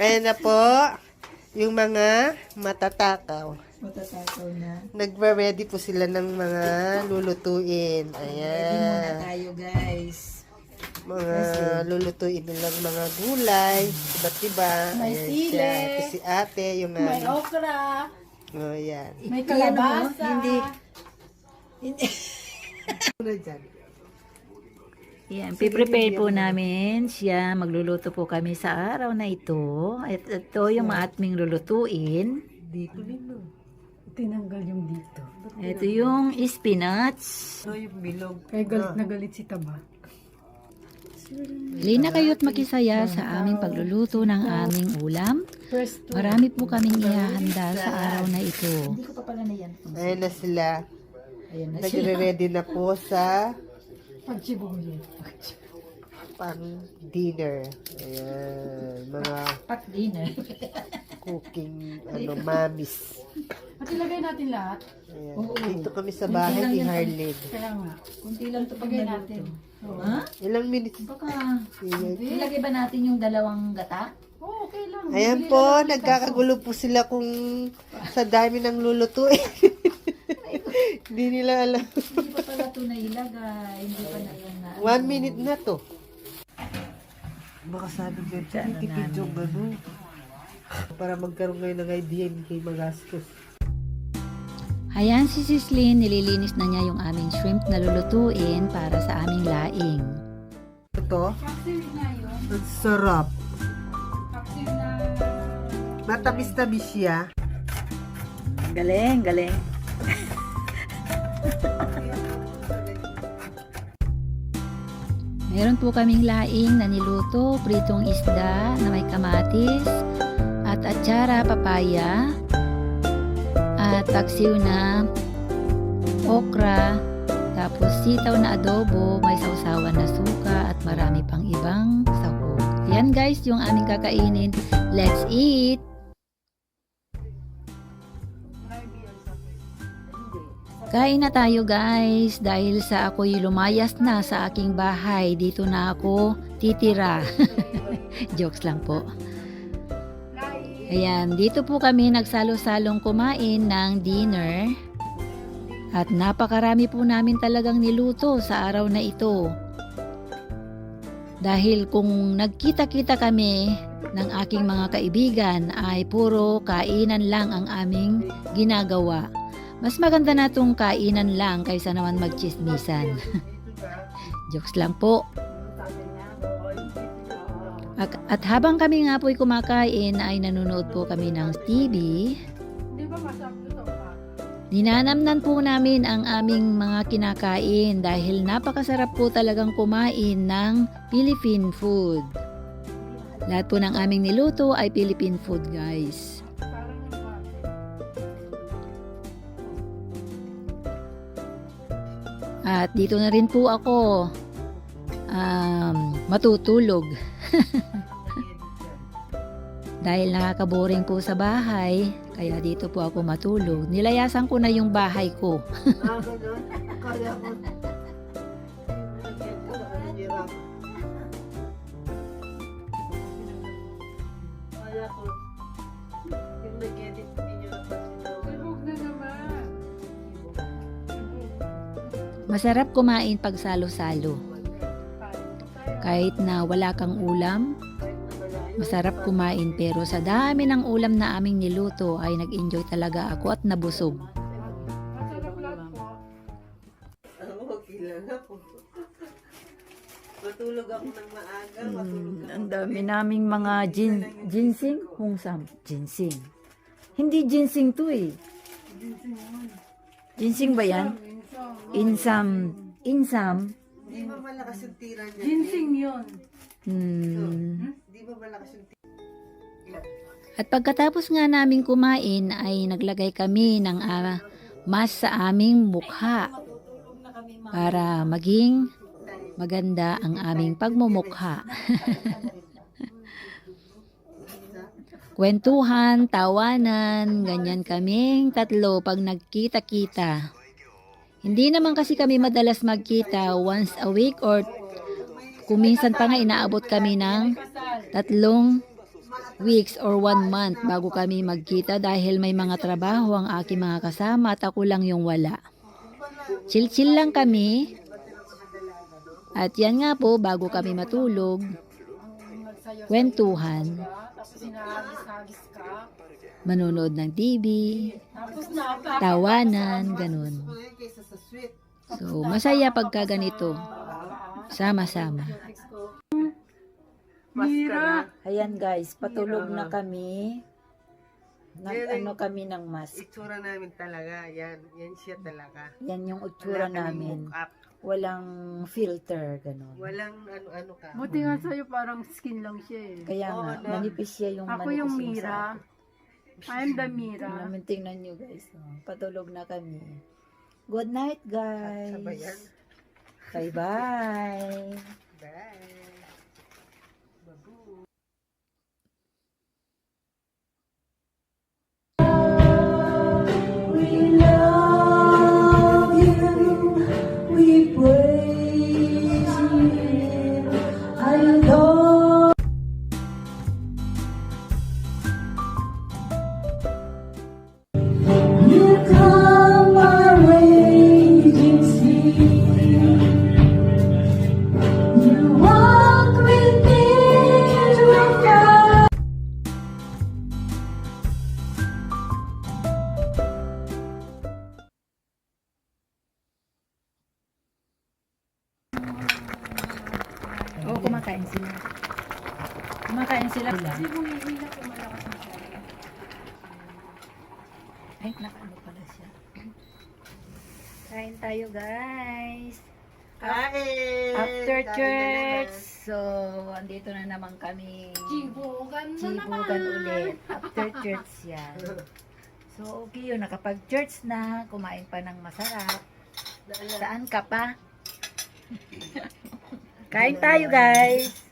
Ayan na po, yung mga matatakaw. Matatakaw na. Nagre-ready po sila ng mga lulutuin. Ready muna Ayan. tayo, guys. Mga lulutuin nilang mga gulay. Iba't iba. May Ayan sili. siya. Ito si ate, yung May namin. okra. Oh, yan. May kalabasa. Hindi. Ano dyan? Yan, piprepare po namin siya. Magluluto po kami sa araw na ito. At ito yung maatming lulutuin. Dito nino. Tinanggal yung dito. Ito yung spinach. Ano yung bilog? Kaya galit na galit si Taba. Lina kayo't makisaya sa aming pagluluto ng aming ulam. First Marami po kaming ihahanda sa araw na ito. Hindi ko pa pala na yan. Ayan na sila. Ayan na siya. Nagre-ready na po sa pagsibuyo. pang dinner. Ayan. Mga Pat dinner. cooking mamis. At ilagay natin lahat. Ayan. Dito kami sa bahay ni Harlene. Kaya nga. Kunti lang ito Ilagay natin. Ha? Ilang minutes? Baka Ayan. nilagay ba natin yung dalawang gata? Oo, okay lang. Ayan po, nagkakagulo po sila kung sa dami ng lulutuin. Hindi nila alam. Hindi pa pala ito nailagay. Hindi pa na yung 1 minute na to. Baka sabi ko, Ano tipid yung ano. Para magkaroon ngayon ng idea, hindi kayo magastos. Ayan si Sislyn, nililinis na niya yung aming shrimp na lulutuin para sa aming laing. Ito, Paksiw na yun. ang sarap. Paksiw na. Matamis-tamis siya. Galing, galing. Meron po kaming laing na niluto, pritong isda na may kamatis, at atsara papaya, at paksiw na okra, tapos sitaw na adobo, may sausawan na suka, at marami pang ibang sahog. Yan guys, yung aming kakainin. Let's eat! Kain na tayo guys, dahil sa ako'y lumayas na sa aking bahay, dito na ako titira. Jokes lang po. Ayan, dito po kami nagsalo-salong kumain ng dinner. At napakarami po namin talagang niluto sa araw na ito. Dahil kung nagkita-kita kami ng aking mga kaibigan ay puro kainan lang ang aming ginagawa. Mas maganda na itong kainan lang kaysa naman magchismisan. Jokes lang po. At habang kami nga po'y kumakain ay nanonood po kami ng TV. Di ba masarap ito? Ninanamnan po namin ang aming mga kinakain dahil napakasarap po talagang kumain ng Philippine food. Lahat po ng aming niluto ay Philippine food guys. At dito na rin po ako matutulog. Dahil nakakaboring po sa bahay, kaya dito po ako matulog. Nilayasan ko na yung bahay ko. Ganun. Kaya ko. Kaya ko. Yung nag-edit, hindi nyo napansin. Sabog na naman. Masarap kumain pag salo-salo. Kahit na wala kang ulam, masarap kumain pero sa dami ng ulam na aming niluto ay nag-enjoy talaga ako at nabusog. Masarap lang po. Okay lang ako. Matulog ako ng maaga. Matulog ako. Ang dami naming mga ginseng, hungsam, ginseng. Hindi ginseng to eh. Ginseng ba yan? Insam. Di ba malakas yung tira niya? Ginseng yun. Di ba malakas yung tira? At pagkatapos nga namin kumain ay naglagay kami ng mask sa aming mukha para maging maganda ang aming pagmumukha. Kwentuhan, tawanan, ganyan kaming tatlo pag nagkita-kita. Hindi naman kasi kami madalas magkita once a week or kuminsan pa nga inaabot kami ng 3 weeks or 1 month bago kami magkita dahil may mga trabaho ang aking mga kasama at ako lang yung wala. Chill-chill lang kami. At yan nga po, bago kami matulog, kwentuhan, Tapos hinahagis-hagis ka. manonood ng TV, Tapos na, tawanan, ganun. Kaysa sa sweet. So, masaya pagka ganito. Sama-sama. Mira. Ayan guys, patulog na kami. Nag-ano kami ng mask. Itsura namin talaga. Yan siya talaga. Yan yung itsura namin. Up. Walang filter, ganun. Walang ano-ano ka. Buti nga sa'yo parang skin lang siya eh. Kaya nga, manipis siya yung Ako manipis yung sa Mira. akin. I'm the Mira. Tingnan nyo guys. Patulog na kami. Good night guys. Sabayan. Bye-bye. Bye. Babu. Oo, kumakain sila. Kumakain sila. Hindi bumihila kung malakas ang siya. Ay, nakaano pala siya. Kain tayo guys. Kain! After Kain na church. naman. So, andito na naman kami. Chibugan na Chibugan ulit. After church yan. So, okay yun. Nakapag-church na. Kumain pa ng masarap. Saan ka pa? Kain tayo guys.